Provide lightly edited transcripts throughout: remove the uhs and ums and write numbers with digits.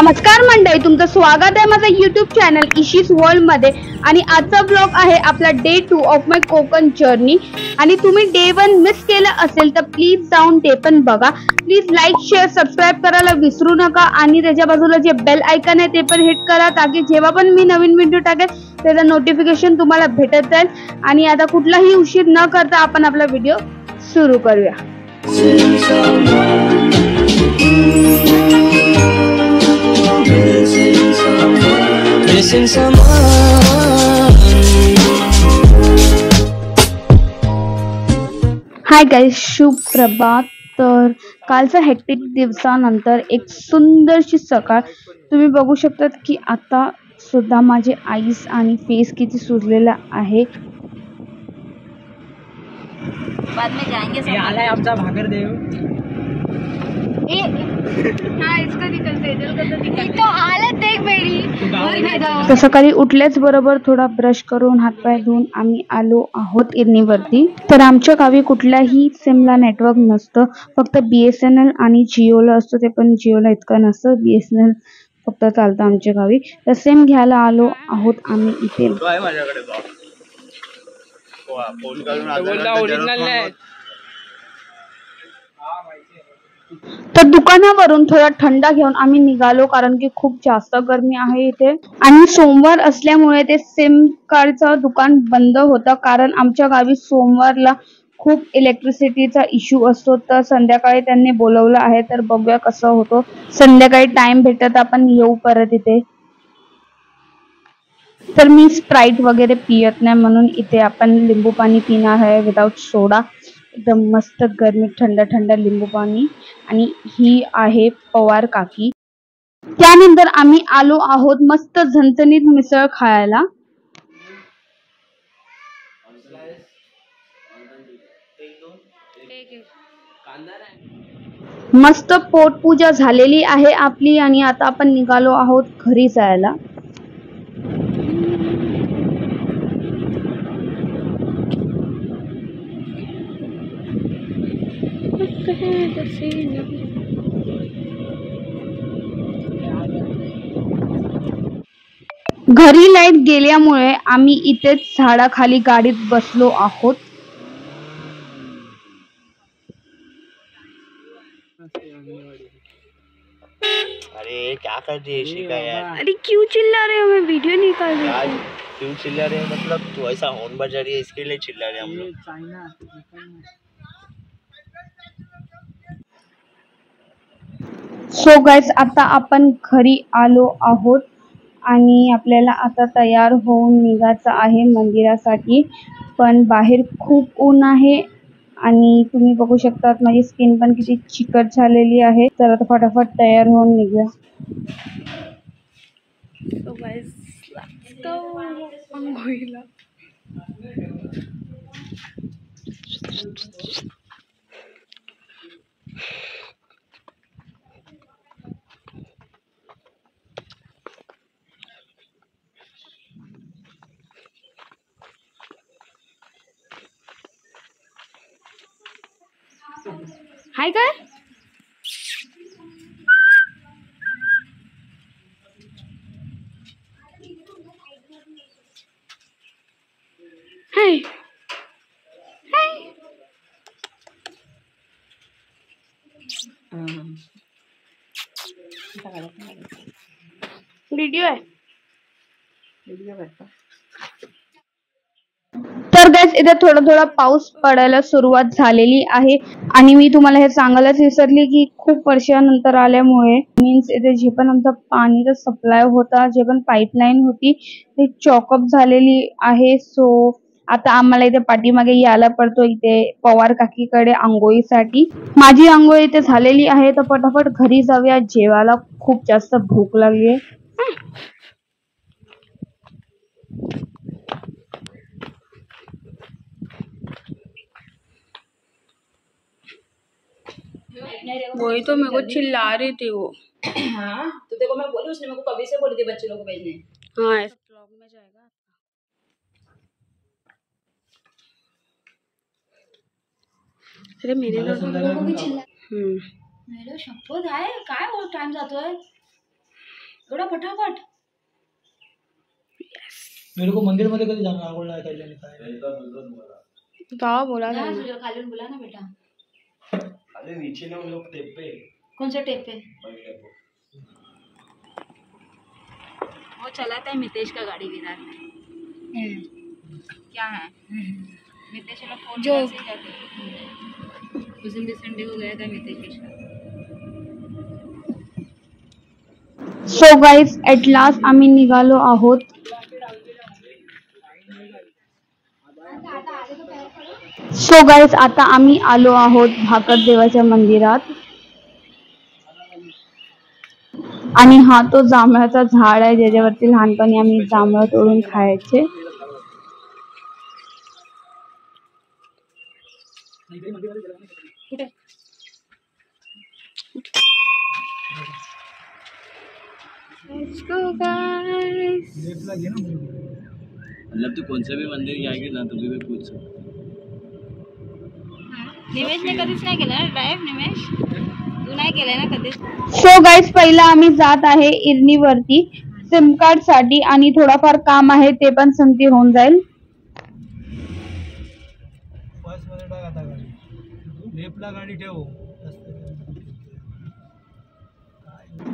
नमस्कार मंडळी, तुमचं स्वागत आहे माझ्या YouTube चॅनल इशीस वर्ल्ड मध्ये। आणि आजचा ब्लॉग आहे आपला day 2 of my Konkan journey. आणि तुम्ही डे 1 मिस केलं असेल तर प्लीज जाऊन ते पण बघा। प्लीज लाईक शेअर सबस्क्राइब करायला विसरू नका आणि त्याच्या बाजूला जे बेल आयकॉन आहे ते पण हिट करा, ताकी जेव्हा पण मी नवीन व्हिडिओ टाकेल त्याचं नोटिफिकेशन तुम्हाला भेटत जाईल। आणि आता कुठलाही उशीर न करता आपण आपला व्हिडिओ सुरू करूया। हाय गाइस, शुभ प्रभात। तर कालच्या हेक्टिक दिवसानंतर एक सुंदरशी सकाळ तुम्ही बघू शकतात की आता सुद्धा माझे आईस आणि फेस किती सुजलेला आहे। बाद में जाएंगे सब। आलाय आमचा भागर देव। हाँ, इसका निकलते हैं, तो हालत देख मेरी। तर सकाळी उठल्याच बरोबर थोडा ब्रश करून हातपाय धुवून आम्ही आलो आहोत इरणीवरती। तर आमच्या गावी कुठल्याही सिमला नेटवर्क नसतं, फक्त BSNL आणि जिओला असतं, ते पण जिओला इतकं नसतं, BSNL फक्त चालतं आमच्या गावी। तर सिम घ्यायला आलो आहोत आम्ही इथे। तर दुकानावरून थोडा थंडा घेऊन आम्ही निघालो, कारण की खूप जास्त गरमी आहे इथे। आणि सोमवार असल्यामुळे ते सिम कार्डचं दुकान बंद होतं, कारण आमच्या गावी सोमवारला खूप इलेक्ट्रिसिटीचा इश्यू असतो। तर संध्याकाळी त्यांनी बोलवलं आहे, तर बघूया कसं होतं। संध्याकाळी टाइम भेटत आपण येऊ परत इथे। तर मी स्प्राइट वगैरे पियत नाही, म्हणून इथे आपण लिंबू पाणी पिणार आहे विदाउट सोडा। एकदम मस्त गरमी थंड थंड लिंबू पाणी। आणि ही आहे पवार काकी। त्यानंतर आम्ही आलो आहोत मस्त झणझणीत मिसळ खायला। मस्त पोटपूजा झालेली आहे आपली आणि आता आपण निघालो आहोत घरी जायला। घरी लाईट गेल्यामुळे आम्ही इथेच झाडाखाली गाडीत बसलो आहोत। अरे क्या कर रही है शिका यार? अरे क्यों चिल्ला रहे हो, मैं वीडियो निकाल रही यार हूँ। क्यों चिल्ला रहे हैं? मतलब तू ऐसा हॉर्न बजा रही है, इसके लिए चिल्ला रहे हैं हम लोग। सो गाइस, आता आपण घरी आलो आहोत आणि आपल्याला आता तयार होऊन निघायचं आहे मंदिरासाठी। पण बाहेर खूप ऊन आहे आणि तुम्ही बघू शकता माझी स्किन पण किती चिकट झालेली आहे। तर आता फटाफट तयार होऊन निघूया। सो गाइस, लेट्स गो अंघोळीला। हाय काय? हाय हाय। व्हिडिओ आहे। तर गाइस, इथे थोडा थोडा पाऊस पडायला सुरुवात झालेली आहे। आणि मी तुम्हाला हे सांगायलाच विसरली की खूप वर्षानंतर आल्यामुळे मीन्स इथे जे पण आमचा पाणीचा सप्लाय होता, जे पण पाईपलाईन होती ते चॉकअप झालेली आहे। सो आता आम्हाला इथे पाठीमागे यायला पडतो इथे पवार काकीकडे आंघोळीसाठी। माझी आंघोळ इथे झालेली आहे, तर पटापट घरी जाऊया जेवायला, खूप जास्त भूक लागली आहे। वही तो मेरे को चिल्ला रही थी वो। हाँ, तो देखो मैं बोली, उसने मेरे को कभी से बोली थी बच्चे लोग को भेजने। हाँ, ब्लॉग में जाएगा। अरे मेरे मेरे शपथ आहे, काय टाइम जातोय। थोडा फटाफट. मेरे को मंदिर मध्ये कधी जाणार आवड नाही काही काय जाओ बोला ना. खालून बोला ना बेटा. अरे नीचे ना उन लोग टेप पे कौन सा टेप है? वो चलाता है मितेश का गाड़ी विराट. क्या है मितेश ने फोन जो उस दिन भी संडे को गया था मितेश के साथ. सो गाईज ॲट लास्ट आम्ही निघालो आहोत. सो गाईज आता आम्ही आलो आहोत भाकर देवाच्या मंदिरात. आणि हा तो जांभळाचा झाड आहे ज्याच्यावरती लहानपणी आम्ही जांभळं तोडून खायचे. Let's go guys. मतलब तू कौन सा भी मंदिर जाएगी ना तो भी पूछ सकते. निमेश ने कधीच नाही केलं ना ड्राईव्ह. निमेश तू नाही केलंय ना कधीच. सो गाईज पहिला आम्ही जात आहे इरणीवरती सिम कार्ड साठी आणि थोडाफार काम आहे ते पण संगती होऊन जाईल. फर्स्ट मध्ये टाक आता गाडी लेफ्टला गाडी ठेव.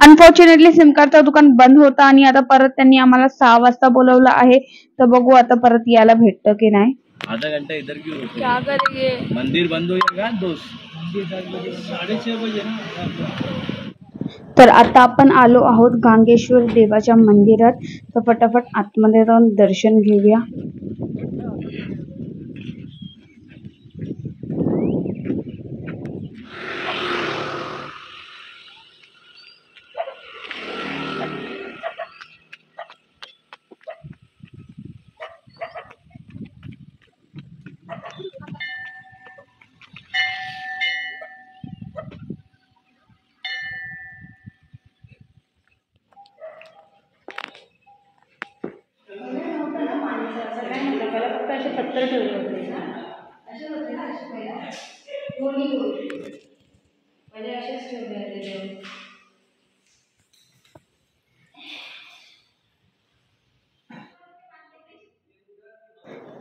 अनफॉर्च्युनेटली सिम कार्डचं दुकान बंद होता आणि आता परत त्यांनी आम्हाला 6 वाजता बोलवलं आहे. तर बघू आता परत यायला भेटतं की नाही. आधा घंटा इधर क्यों रुके? क्या करेंगे? मंदिर बंद हो जाएगा दोस्त. मंदिर 6:30 बजे ना. तर आता आपण आलो आहोत गांगेश्वर देवाच्या मंदिरात. तर फटाफट आतमध्ये जाऊन दर्शन घेऊया.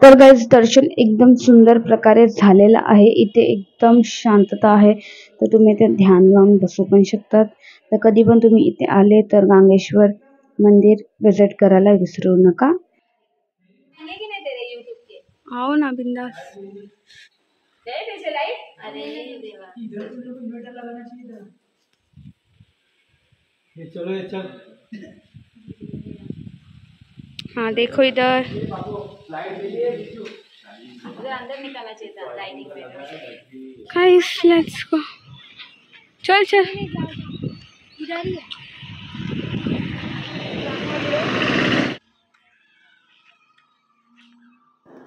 तर गाईज दर्शन एकदम सुंदर प्रकारे झालेलं आहे. इथे एकदम शांतता आहे तर तुम्ही इथे ध्यान लावून बसू पण शकतात. तर कधी पण तुम्ही इथे आले तर गांगेश्वर मंदिर विजिट करायला विसरू नका. आओ ना बिंदास. चलो ये चल. हाँ देखो इधर. अंदर निकाला चाहिए लाइटिंग पे. गाइस लेट्स गो. चल चल. इधर ही है.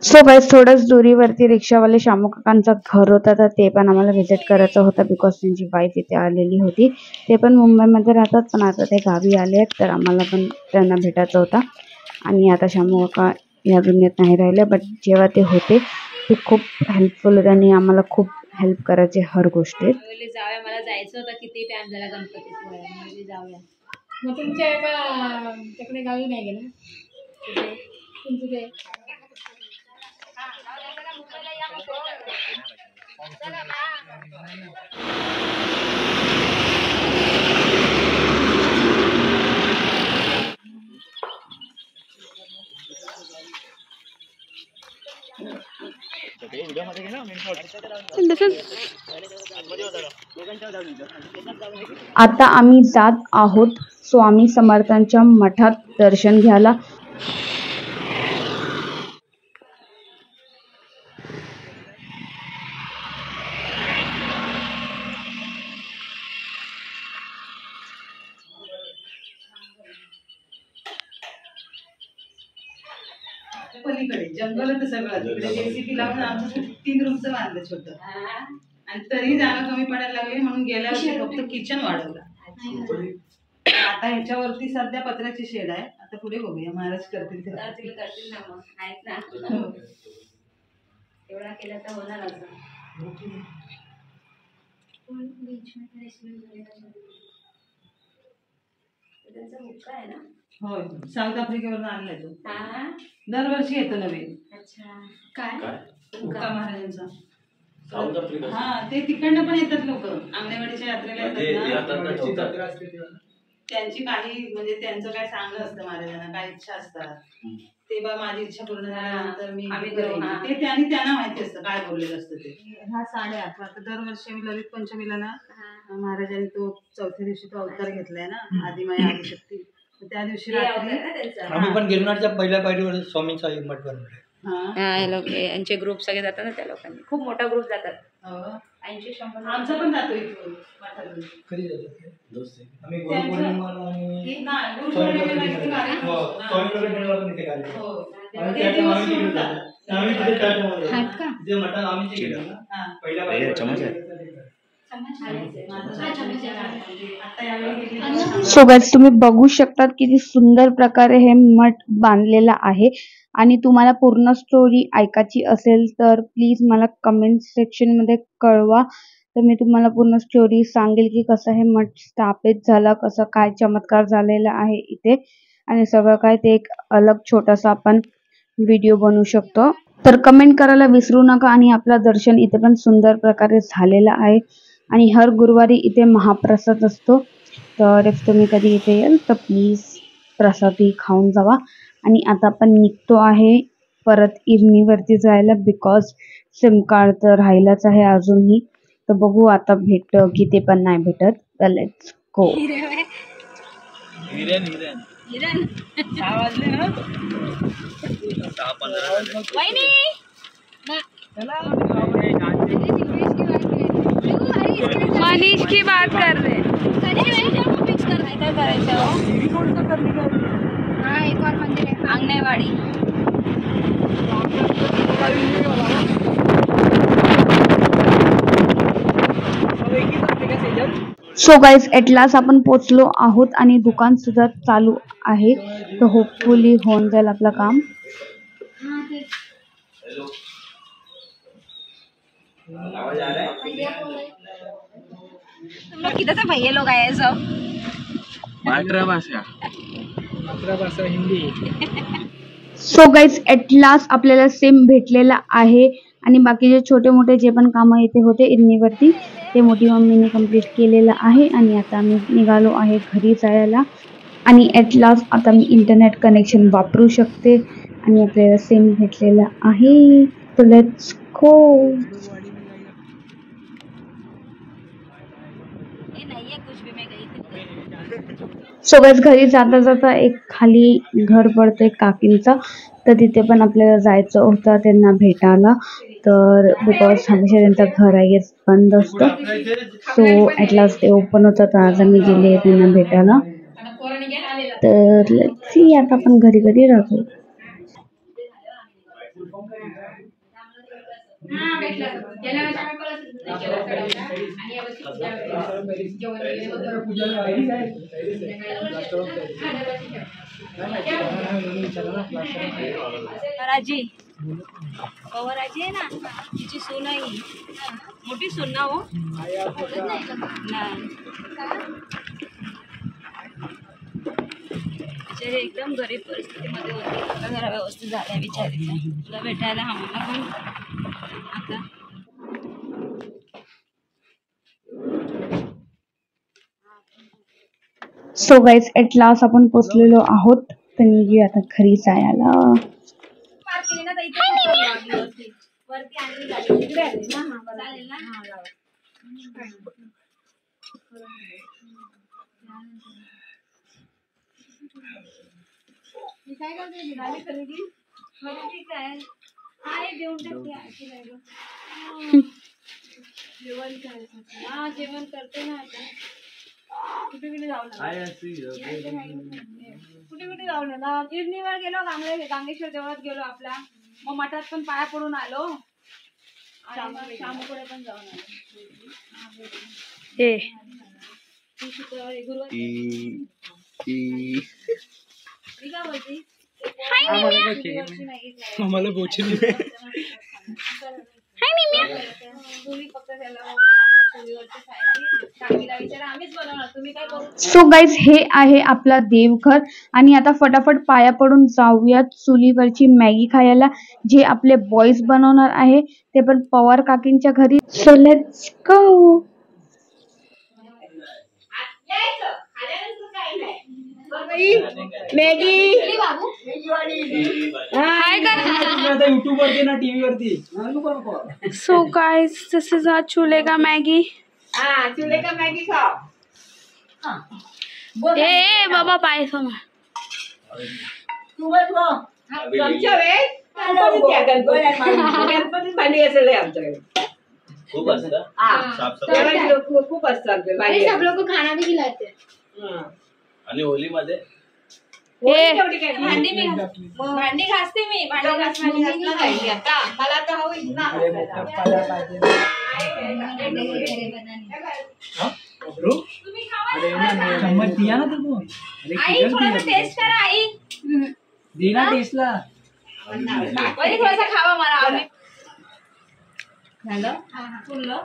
सो गाईज थोडंच दुरीवरती रिक्षावाले शामू काकांचं घर होतं तर ते पण आम्हाला व्हिजिट करायचं होतं बिकॉज त्यांची वाईफ इथे आलेली होती. ते पण मुंबईमध्ये राहतात पण आता ते गावी आले आहेत तर आम्हाला पण त्यांना भेटायचं होता. आणि आता शामू काका या दुनियेत नाही राहिले बट जेव्हा ते होते ते खूप हेल्पफुल होते आणि आम्हाला खूप हेल्प करायचे हर गोष्टीत. जाऊया मला जायचं होतं किती टाइम झाला गणपतीपुळे जाऊया. मग तुमच्या तिकडे गावी नाही गेला तुमचं ते. आता आम्ही जात आहोत स्वामी समर्थांच्या मठात दर्शन घ्यायला. पलीकडे जंगल होतं सगळं. तिकडे जेसीबी लावून आमचं 3 रूमचं बांधलं छोटं. आणि तरी जागा कमी पडायला लागली म्हणून गेल्या वर्षी फक्त किचन वाढवलं. आता ह्याच्यावरती सध्या पत्र्याची शेड आहे. आता पुढे बघूया महाराज करतील ना मग आहेत ना. एवढा केला तर होणार असं. त्यांचा मुक्का आहे ना? होय, साऊथ आफ्रिकेवरून आणलाय तो. हा. दरवर्षी येतो नवीन. अच्छा. काय? मुक्का महाराजांचा. South Africa. हा, ते तिकडनं पण येतात लोक, आंगणेवाडीच्या यात्रेला येतात ना. त्यांची काही म्हणजे त्यांचं काय चांगलं असतं महाराजांना, काय इच्छा असतात, ते बा माझी इच्छा पूर्ण झाल्यानंतर मी करेन. ते त्यांना माहिती असतं काय बोललेलं असतं ते. ह्या साड्या आता दरवर्षी ललित पंचमीला ना महाराजांनी तो चौथ्या दिवशी तो अवतार घेतलाय ना, आदिमाया आदिशक्ती. त्या दिवशी रात्री आम्ही पण गिरनारच्या पहिल्या पायरीवर स्वामींचा एक मठ बनवलाय. यांचे ग्रुप सगळे जातात ना, त्या लोकांनी खूप मोठा ग्रुप जातात. 80-100 आमचा पण जातो इथून मठातून. कधी जातात आम्ही त्यांचं- गुरुपौर्णिमेला आणि नाही, गुरुपौर्णिमेला इथे कार्यक्रम हो, असतो ना. स्वामी प्रकटनेला पण इथे कार्यक्रम. हो. आम्ही ते त्या दिवस आम्ही सोडून तिकडे जातात. जातो. आम्ही तिथे चर्चमध्ये आहेत जातो. का? तिथे मठात आम्ही तिकडे गेलो ना, हा. पहिल्या हे चमच आहे. सो गाइस, तुम्ही बघू शकतात किती सुंदर प्रकारे हे मठ बांधलेलं आहे. आणि तुम्हाला पूर्ण स्टोरी ऐकायची असेल तर प्लीज मला कमेंट सेक्शन मध्ये कळवा, तर मी तुम्हाला पूर्ण स्टोरी सांगेल की कसं हे मठ स्थापित झालं, कसं काय चमत्कार झालेला आहे इथे, आणि सगळं काय ते एक अलग छोटासा आपण व्हिडिओ बनवू शकतो. तर कमेंट करायला विसरू नका. आणि आपलं दर्शन इथे पण सुंदर प्रकारे झालेलं आहे. आणि हर गुरुवारी इथे महाप्रसाद असतो, तर इफ तुम्ही कधी इथे याल तर प्लीज प्रसादी खाऊन जावा. आणि आता आपण निघतो आहे परत इरणीवरती जायला, बिकॉज सिम कार्ड तर राहिलाच आहे अजूनही. तर बघू आता भेटतं की ते पण नाही भेटत. तर लेट्स गो. मनीष की बात कर रहे Anganewadi. So guys, at last आपण पोचलो आहोत आणि दुकान सुद्धा चालू आहे. तर होपफुली होऊन जाईल आपलं काम. तुम लोग किधर से भैया लोग आए हैं सब? मातृभाषा. मातृभाषा Hindi. So guys, at last आपल्याला सिम भेटलेला आहे. आणि बाकीचे छोटे मोठे जे पण कामं इथे होते इरणीवरती, ते मोठी मम्मीने कंप्लीट केलेलं आहे. आणि आता मी निघालो आहे घरी जायला. आणि ॲट लास्ट आता मी इंटरनेट कनेक्शन वापरू शकते आणि आपल्याला सिम भेटलेला आहे. तर लेट्स गो. नहीं है कुछ भी, मैं गई थी. सो गाइस, घरी जाता जाता एक खाली घर पडते काकींचं, तर तिथे पण आपल्याला जायचं होतं त्यांना भेटायला. तर बिकॉज हमेशा त्यांचं घर आहे बंद असतं, सो ॲट लास्ट ते ओपन होतं. तर आज आम्ही गेले त्यांना भेटायला. तर लेट्स सी आता आपण घरी कधी राहतो. राजी पवाराजी आहे ना, तिची सून आहे ही. मोठी सून ना हो. बिचारी एकदम गरीब परिस्थितीमध्ये होती, आता जरा व्यवस्थित झाल्या बिचारीचं. तुला भेटायला आम्हाला पण आता. सो गाइस, ॲट लास्ट आपण पोचलेलो आहोत. तर निघू आता घरी जायला. वरती आणली गाडी तिकडे आली ना. चालेल ना. मी काय करते, निघाली खरेदी. ठीक आहे. हा, देऊन टाकते. जेवण करायचं. हा, जेवण करते ना आता. कुठे कुठे जाऊ नका. कुठे कुठे जाऊ नका. इरणीवर गेलो, गांगेश्वर देवळात गेलो आपला. मग मठात पण पाया पडून आलो. श्यामकडे पण जाऊन आलो. गुरुवारी मी काय बोलते, आम्हाला बोचली. तुम्ही फक्त त्याला चुलीवरची खायची. काकीला विचारा, आम्हीच बनवणार, तुम्ही काय करू. सो गाईज, हे आहे आपला देवघर आणि आता फटाफट पाया पडून जाऊयात चुलीवरची मॅगी खायला, जे आपले बॉईज बनवणार आहे, ते पण पवार काकींच्या घरी. So let's go. युट्यूब वरती ना टीव्ही वरती. सो गाइस, दिस इज आवर चूल्हे का मैगी. चूल्हे का मॅगी खाओ. ए बाबा पाय समोर. गणपतीत भांडी असेल आमच्याकडे खूप असतं. खूप असतात. सब लोक खाना भी खिलाते. आणि होलीमध्ये भांडी घासते मी. भांडी आता मला तर हवी ना. चम्मच दिया ना तू. आई थोड़ा टेस्ट करा. आई दे टेस्टला. थोडासा खावा मला. झालं फुललं.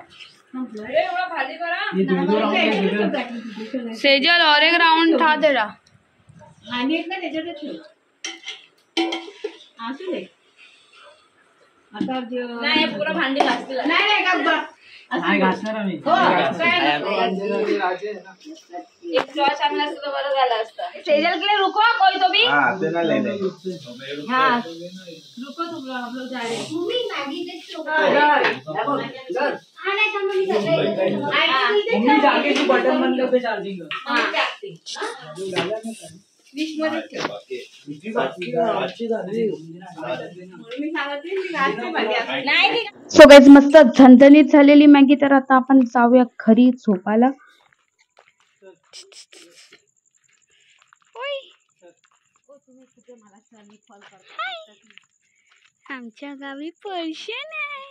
भाजी करा. सेजल और एक राउंड था तेरा. आणि एक ना त्याच्यात ठेव. असू दे. आता नाही पुरा भांडी घासते. नाही का नाही घासणार आम्ही. एक फ्लॉश आणला असतं तर बरं झालं असतं. सेजल के लिए रुको कोई तो भी. हाँ रुको तुम लोग, हम लोग जा रहे हैं. मम्मी जाके तू बटन बंद कर चार्जिंग. सो गाईज, मस्त झणझणीत झालेली मॅगी. तर आता आपण जाऊया घरी झोपायला. आमच्या गावी पर्शन आहे.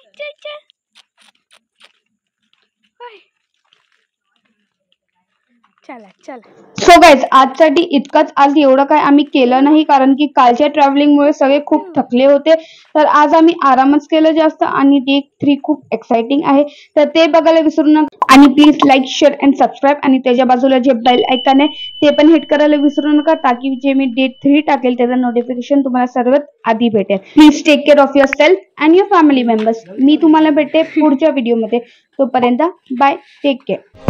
चला चला. सो गाईज, आजसाठी इतकंच. आज एवढं काय आम्ही केलं नाही, कारण की कालच्या ट्रॅव्हलिंगमुळे सगळे खूप थकले होते. तर आज आम्ही आरामच केलं जास्त. आणि डे 3 खूप एक्साइटिंग आहे, तर ते बघायला विसरू नका. आणि please like, share and subscribe. आणि त्याच्या बाजूला जे बेल आयकॉन आहे ते पण हिट करायला विसरू नका, ताकी जे मी डे 3 टाकेल त्याचं नोटिफिकेशन तुम्हाला सर्वात आधी भेटेल. Please take care of yourself and your family members. मी तुम्हाला भेटते पुढच्या व्हिडिओमध्ये. तोपर्यंत बाय, टेक केअर.